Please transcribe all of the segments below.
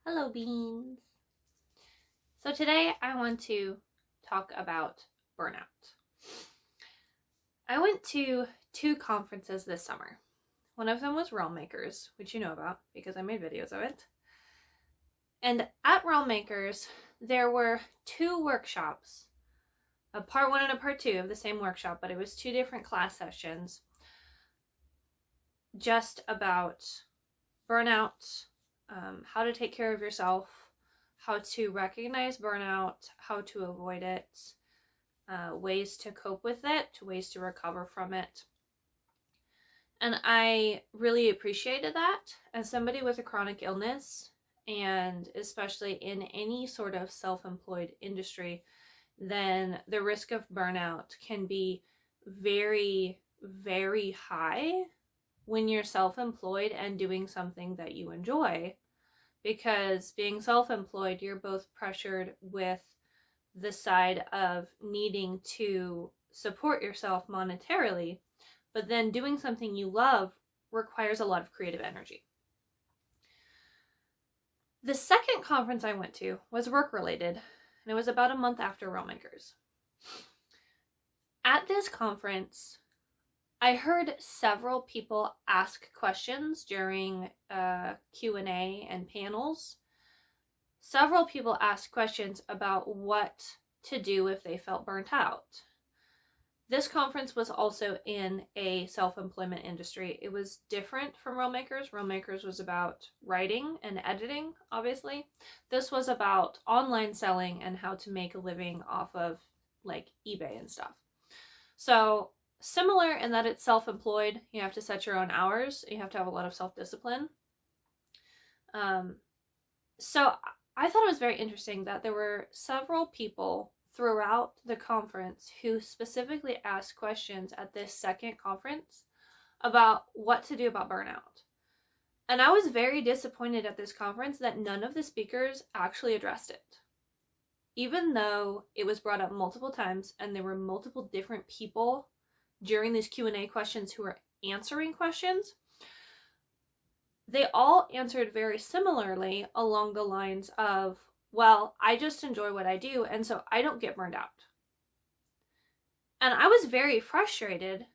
Hello, beans. So today I want to talk about burnout. I went to 2 conferences this summer. One of them was Realm Makers, which you know about because I made videos of it. And at Realm Makers, there were 2 workshops, a part 1 and a part 2 of the same workshop, but it was 2 different class sessions just about burnout, how to take care of yourself, how to recognize burnout, how to avoid it, ways to cope with it, ways to recover from it. And I really appreciated that as somebody with a chronic illness, and especially in any sort of self-employed industry, then the risk of burnout can be very, very high when you're self-employed and doing something that you enjoy. Because being self-employed, you're both pressured with the side of needing to support yourself monetarily, but then doing something you love requires a lot of creative energy. The second conference I went to was work-related, and it was about a month after Realm Makers. At this conference, I heard several people ask questions during Q&A and panels. Several people asked questions about what to do if they felt burnt out. This conference was also in a self-employment industry. It was different from Realm Makers. Realm Makers was about writing and editing, obviously. This was about online selling and how to make a living off of like eBay and stuff. So similar in that it's self-employed. You have to set your own hours. You have to have a lot of self-discipline. So I thought it was very interesting that there were several people throughout the conference who specifically asked questions at this second conference about what to do about burnout. And I was very disappointed at this conference that none of the speakers actually addressed it. Even though it was brought up multiple times and there were multiple different people during these Q&A questions who were answering questions, they all answered very similarly along the lines of, well, I just enjoy what I do, and so I don't get burned out. And I was very frustrated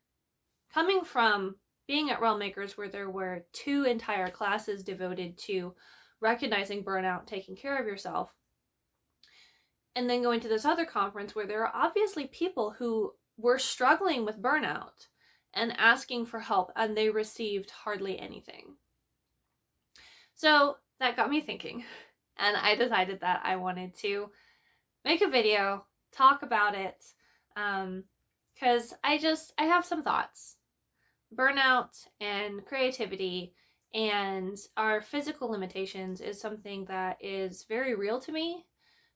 coming from being at Realm Makers, where there were 2 entire classes devoted to recognizing burnout, taking care of yourself, and then going to this other conference where there are obviously people who were struggling with burnout and asking for help, and they received hardly anything. So that got me thinking, and I decided that I wanted to make a video, talk about it, because I have some thoughts. Burnout and creativity and our physical limitations is something that is very real to me.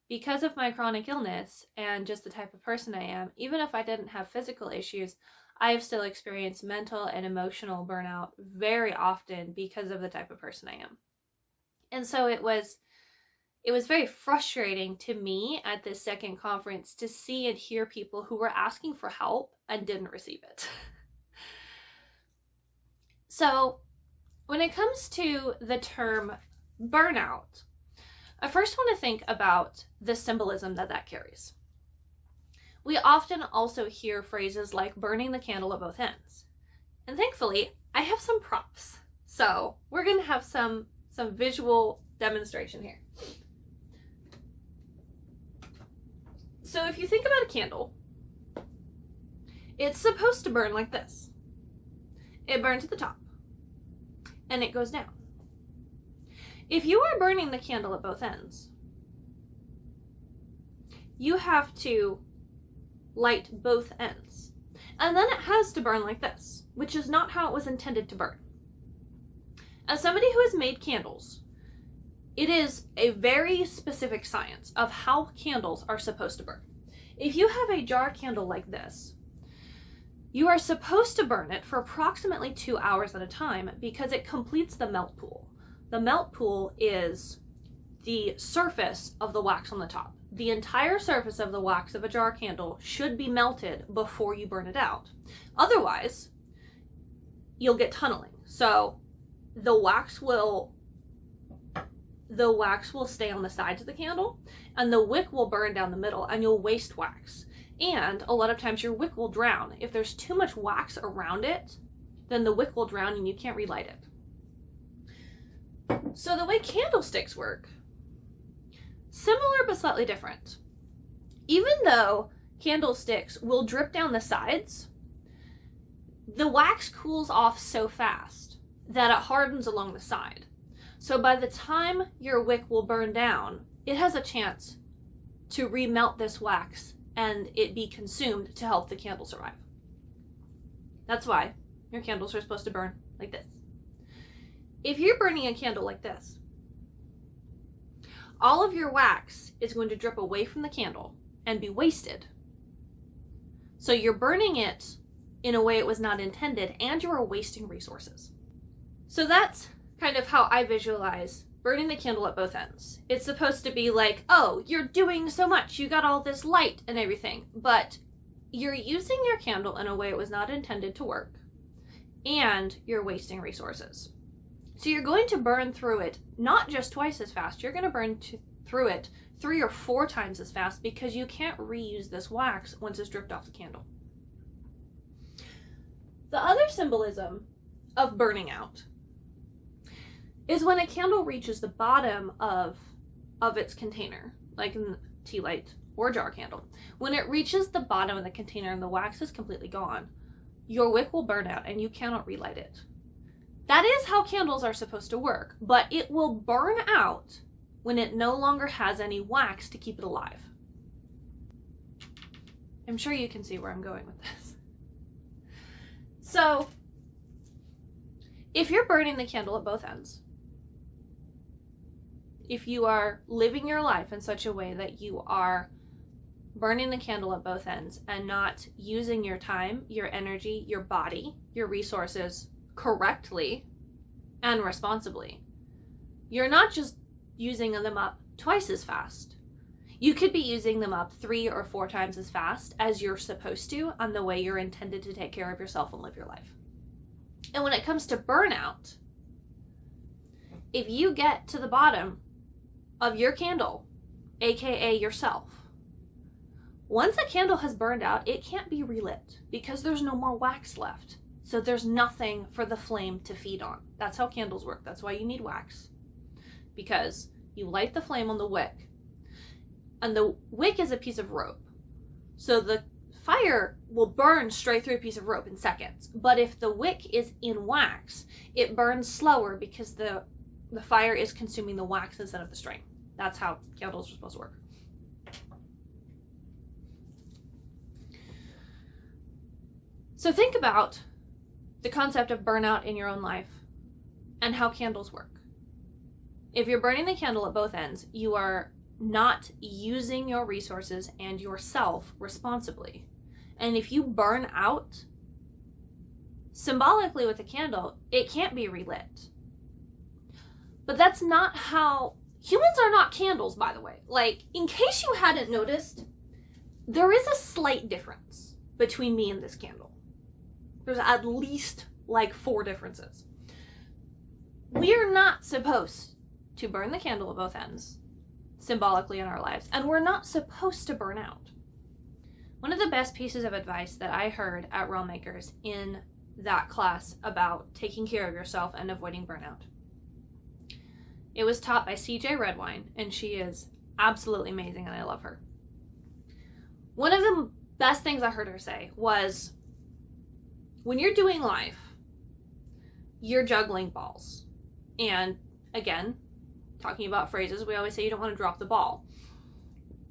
Because of my chronic illness and just the type of person I am, even if I didn't have physical issues, I've still experienced mental and emotional burnout very often because of the type of person I am. And so it was very frustrating to me at this second conference to see and hear people who were asking for help and didn't receive it. So when it comes to the term burnout, I first want to think about the symbolism that carries. We often also hear phrases like burning the candle at both ends. And thankfully, I have some props. So we're going to have some visual demonstration here. So if you think about a candle, it's supposed to burn like this. It burns at the top, and it goes down. If you are burning the candle at both ends, you have to light both ends. And then it has to burn like this, which is not how it was intended to burn. As somebody who has made candles, it is a very specific science of how candles are supposed to burn. If you have a jar candle like this, you are supposed to burn it for approximately 2 hours at a time because it completes the melt pool. The melt pool is the surface of the wax on the top. The entire surface of the wax of a jar candle should be melted before you burn it out. Otherwise, you'll get tunneling. So the wax will the wax will stay on the sides of the candle and the wick will burn down the middle and you'll waste wax. And a lot of times your wick will drown. If there's too much wax around it, then the wick will drown and you can't relight it. So the way candlesticks work, similar but slightly different. Even though candlesticks will drip down the sides, the wax cools off so fast that it hardens along the side. So by the time your wick will burn down, it has a chance to remelt this wax and it be consumed to help the candle survive. That's why your candles are supposed to burn like this. If you're burning a candle like this, all of your wax is going to drip away from the candle and be wasted. So you're burning it in a way it was not intended, and you are wasting resources. So that's kind of how I visualize burning the candle at both ends. It's supposed to be like, oh, you're doing so much, you got all this light and everything, but you're using your candle in a way it was not intended to work, and you're wasting resources. So you're going to burn through it not just twice as fast, you're going to burn through it 3 or 4 times as fast because you can't reuse this wax once it's dripped off the candle. The other symbolism of burning out is when a candle reaches the bottom of its container, like in tea light or jar candle. When it reaches the bottom of the container and the wax is completely gone, your wick will burn out and you cannot relight it. That is how candles are supposed to work, but it will burn out when it no longer has any wax to keep it alive. I'm sure you can see where I'm going with this. So, if you're burning the candle at both ends, if you are living your life in such a way that you are burning the candle at both ends and not using your time, your energy, your body, your resources correctly and responsibly, you're not just using them up twice as fast. You could be using them up 3 or 4 times as fast as you're supposed to on the way you're intended to take care of yourself and live your life. And when it comes to burnout, if you get to the bottom of your candle, aka yourself, once a candle has burned out, it can't be relit because there's no more wax left. So there's nothing for the flame to feed on. That's how candles work. That's why you need wax. Because you light the flame on the wick, and the wick is a piece of rope. So the fire will burn straight through a piece of rope in seconds. But if the wick is in wax, it burns slower because the fire is consuming the wax instead of the string. That's how candles are supposed to work. So think about the concept of burnout in your own life and how candles work. If you're burning the candle at both ends, you are not using your resources and yourself responsibly. And if you burn out, symbolically with a candle, it can't be relit. But that's not how... Humans are not candles, by the way. Like, in case you hadn't noticed, there is a slight difference between me and this candle. There's at least like 4 differences. We are not supposed to burn the candle at both ends, symbolically in our lives, and we're not supposed to burn out. One of the best pieces of advice that I heard at Realm Makers in that class about taking care of yourself and avoiding burnout, it was taught by CJ Redwine, and she is absolutely amazing and I love her. One of the best things I heard her say was, when you're doing life, you're juggling balls. And again, talking about phrases, we always say you don't want to drop the ball.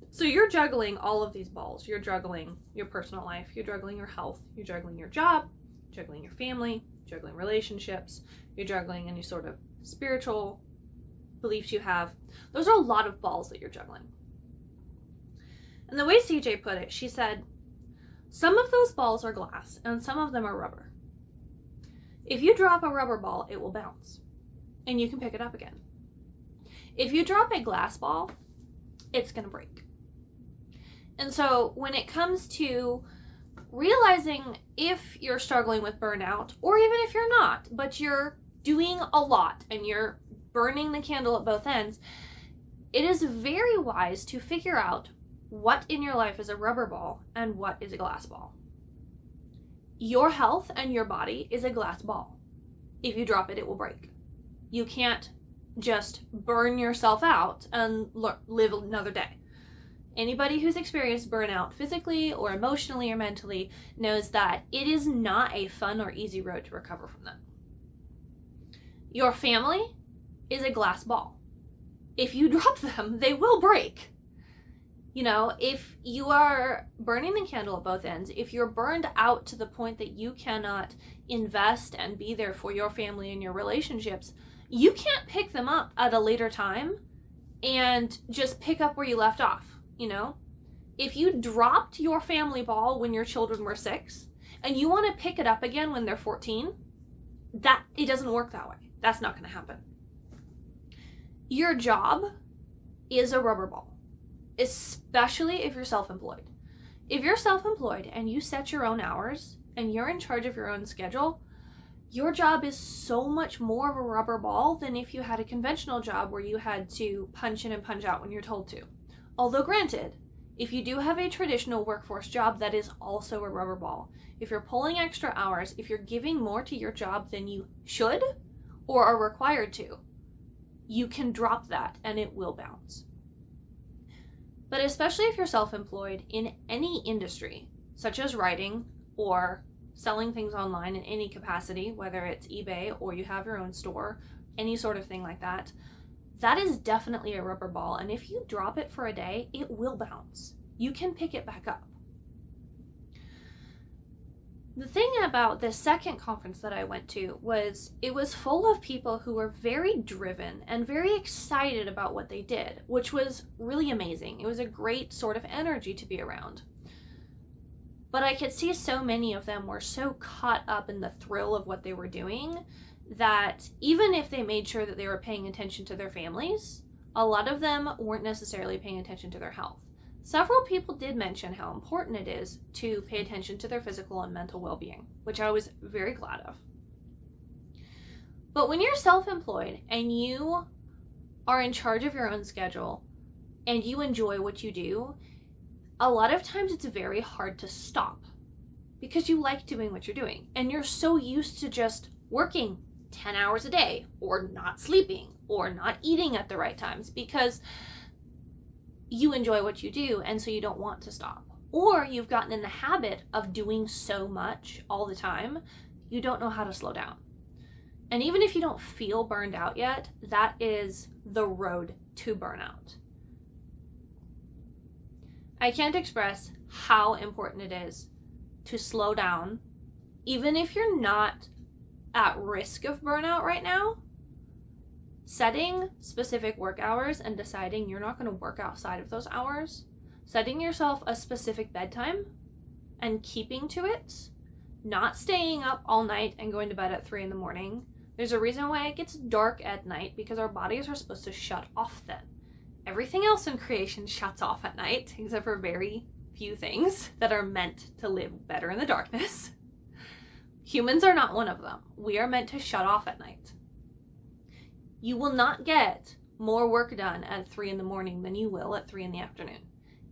So you're juggling all of these balls. You're juggling your personal life, you're juggling your health, you're juggling your job, juggling your family, juggling relationships, you're juggling any sort of spiritual beliefs you have. Those are a lot of balls that you're juggling. And the way CJ put it, she said, some of those balls are glass and some of them are rubber. If you drop a rubber ball, it will bounce and you can pick it up again. If you drop a glass ball, it's going to break. And so when it comes to realizing if you're struggling with burnout, or even if you're not, but you're doing a lot and you're burning the candle at both ends, it is very wise to figure out what in your life is a rubber ball and what is a glass ball. Your health and your body is a glass ball. If you drop it, it will break. You can't just burn yourself out and live another day. Anybody who's experienced burnout physically or emotionally or mentally knows that it is not a fun or easy road to recover from that. Your family is a glass ball. If you drop them, they will break. If you are burning the candle at both ends, if you're burned out to the point that you cannot invest and be there for your family and your relationships, you can't pick them up at a later time and just pick up where you left off. If you dropped your family ball when your children were 6 and you want to pick it up again when they're 14, it doesn't work that way. That's not going to happen. Your job is a rubber ball, especially if you're self-employed. If you're self-employed and you set your own hours and you're in charge of your own schedule, your job is so much more of a rubber ball than if you had a conventional job where you had to punch in and punch out when you're told to. Although granted, if you do have a traditional workforce job, that is also a rubber ball. If you're pulling extra hours, if you're giving more to your job than you should or are required to, you can drop that and it will bounce. But especially if you're self-employed in any industry, such as writing or selling things online in any capacity, whether it's eBay or you have your own store, any sort of thing like that, that is definitely a rubber ball. And if you drop it for a day, it will bounce. You can pick it back up. The thing about the second conference that I went to was it was full of people who were very driven and very excited about what they did, which was really amazing. It was a great sort of energy to be around. But I could see so many of them were so caught up in the thrill of what they were doing that even if they made sure that they were paying attention to their families, a lot of them weren't necessarily paying attention to their health. Several people did mention how important it is to pay attention to their physical and mental well-being, which I was very glad of. But when you're self-employed and you are in charge of your own schedule and you enjoy what you do, a lot of times it's very hard to stop because you like doing what you're doing and you're so used to just working 10 hours a day or not sleeping or not eating at the right times because you enjoy what you do and so you don't want to stop. Or you've gotten in the habit of doing so much all the time, you don't know how to slow down. And even if you don't feel burned out yet, that is the road to burnout. I can't express how important it is to slow down, even if you're not at risk of burnout right now. Setting specific work hours and deciding you're not going to work outside of those hours, setting yourself a specific bedtime and keeping to it, not staying up all night and going to bed at 3 a.m. There's a reason why it gets dark at night, because our bodies are supposed to shut off then. Everything else in creation shuts off at night, except for very few things that are meant to live better in the darkness. Humans are not one of them. We are meant to shut off at night. You will not get more work done at 3 a.m. than you will at 3 p.m.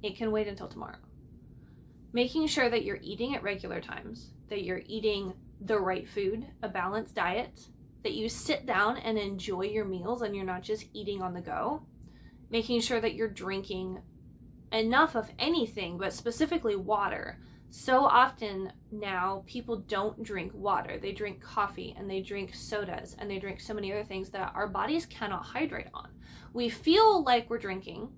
It can wait until tomorrow. Making sure that you're eating at regular times, that you're eating the right food, a balanced diet, that you sit down and enjoy your meals and you're not just eating on the go. Making sure that you're drinking enough of anything, but specifically water. So often now people don't drink water. They drink coffee and they drink sodas and they drink so many other things that our bodies cannot hydrate on. We feel like we're drinking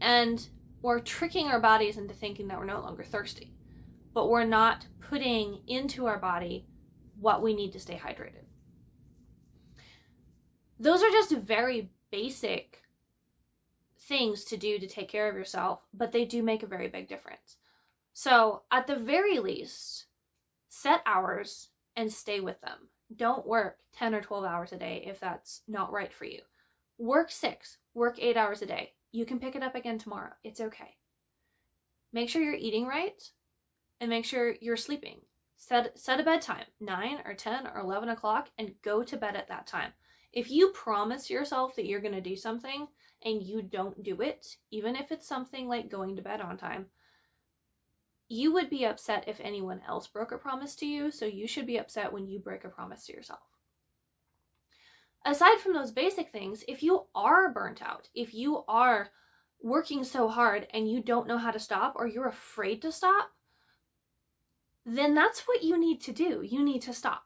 and we're tricking our bodies into thinking that we're no longer thirsty, but we're not putting into our body what we need to stay hydrated. Those are just very basic things to do to take care of yourself, but they do make a very big difference. So at the very least, set hours and stay with them. Don't work 10 or 12 hours a day if that's not right for you. Work 6, work 8 hours a day. You can pick it up again tomorrow. It's okay. Make sure you're eating right and make sure you're sleeping. Set a bedtime, 9 or 10 or 11 o'clock, and go to bed at that time. If you promise yourself that you're going to do something and you don't do it, even if it's something like going to bed on time, you would be upset if anyone else broke a promise to you, so you should be upset when you break a promise to yourself. Aside from those basic things, if you are burnt out, if you are working so hard and you don't know how to stop, or you're afraid to stop, then that's what you need to do. You need to stop.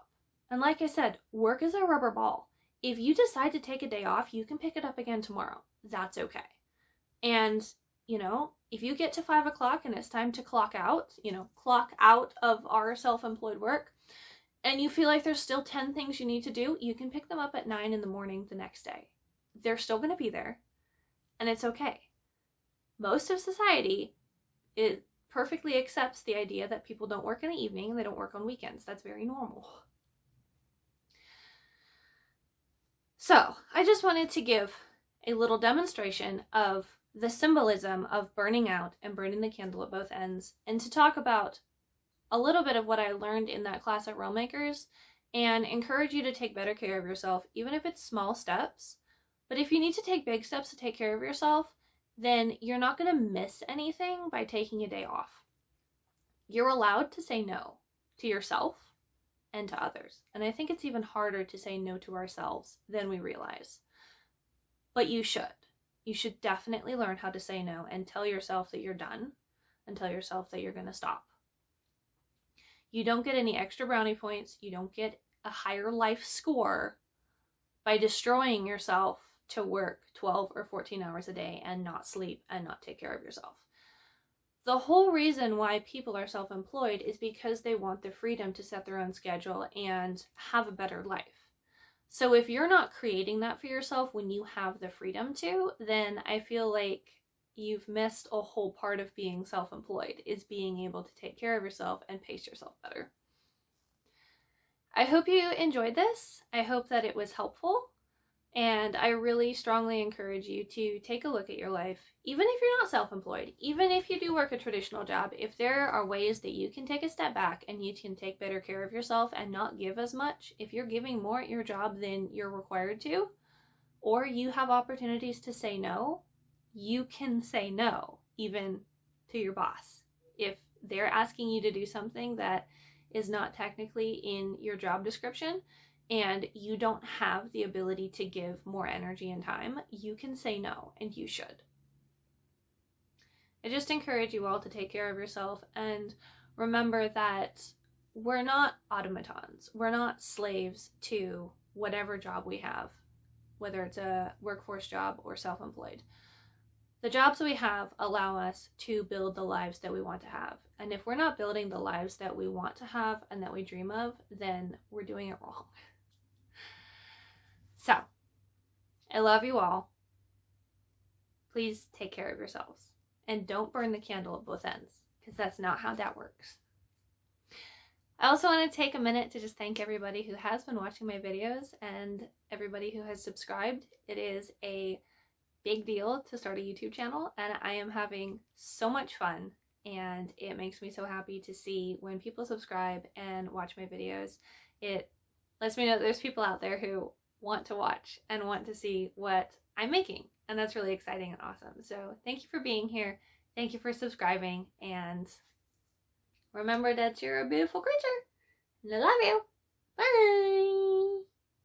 And like I said, work is a rubber ball. If you decide to take a day off, you can pick it up again tomorrow. That's okay. And, if you get to 5 o'clock and it's time to clock out of our self-employed work, and you feel like there's still 10 things you need to do, you can pick them up at 9 in the morning the next day. They're still going to be there, and it's okay. Most of society, it perfectly accepts the idea that people don't work in the evening and they don't work on weekends. That's very normal. So, I just wanted to give a little demonstration of the symbolism of burning out and burning the candle at both ends, and to talk about a little bit of what I learned in that class at Realmakers, and encourage you to take better care of yourself, even if it's small steps. But if you need to take big steps to take care of yourself, then you're not going to miss anything by taking a day off. You're allowed to say no to yourself and to others. And I think it's even harder to say no to ourselves than we realize. But you should. You should definitely learn how to say no and tell yourself that you're done, and tell yourself that you're going to stop. You don't get any extra brownie points. You don't get a higher life score by destroying yourself to work 12 or 14 hours a day and not sleep and not take care of yourself. The whole reason why people are self-employed is because they want the freedom to set their own schedule and have a better life. So if you're not creating that for yourself when you have the freedom to, then I feel like you've missed a whole part of being self-employed, is being able to take care of yourself and pace yourself better. I hope you enjoyed this. I hope that it was helpful. And I really strongly encourage you to take a look at your life, even if you're not self-employed, even if you do work a traditional job. If there are ways that you can take a step back and you can take better care of yourself and not give as much, if you're giving more at your job than you're required to, or you have opportunities to say no, you can say no, even to your boss. If they're asking you to do something that is not technically in your job description, and you don't have the ability to give more energy and time, you can say no, and you should. I just encourage you all to take care of yourself and remember that we're not automatons. We're not slaves to whatever job we have, whether it's a workforce job or self-employed. The jobs we have allow us to build the lives that we want to have. And if we're not building the lives that we want to have and that we dream of, then we're doing it wrong. So, I love you all. Please take care of yourselves. And don't burn the candle at both ends, because that's not how that works. I also want to take a minute to just thank everybody who has been watching my videos and everybody who has subscribed. It is a big deal to start a YouTube channel, and I am having so much fun, and it makes me so happy to see when people subscribe and watch my videos. It lets me know that there's people out there who want to watch and want to see what I'm making, and that's really exciting and awesome. So thank you for being here, thank you for subscribing, and remember that you're a beautiful creature, and I love you. Bye!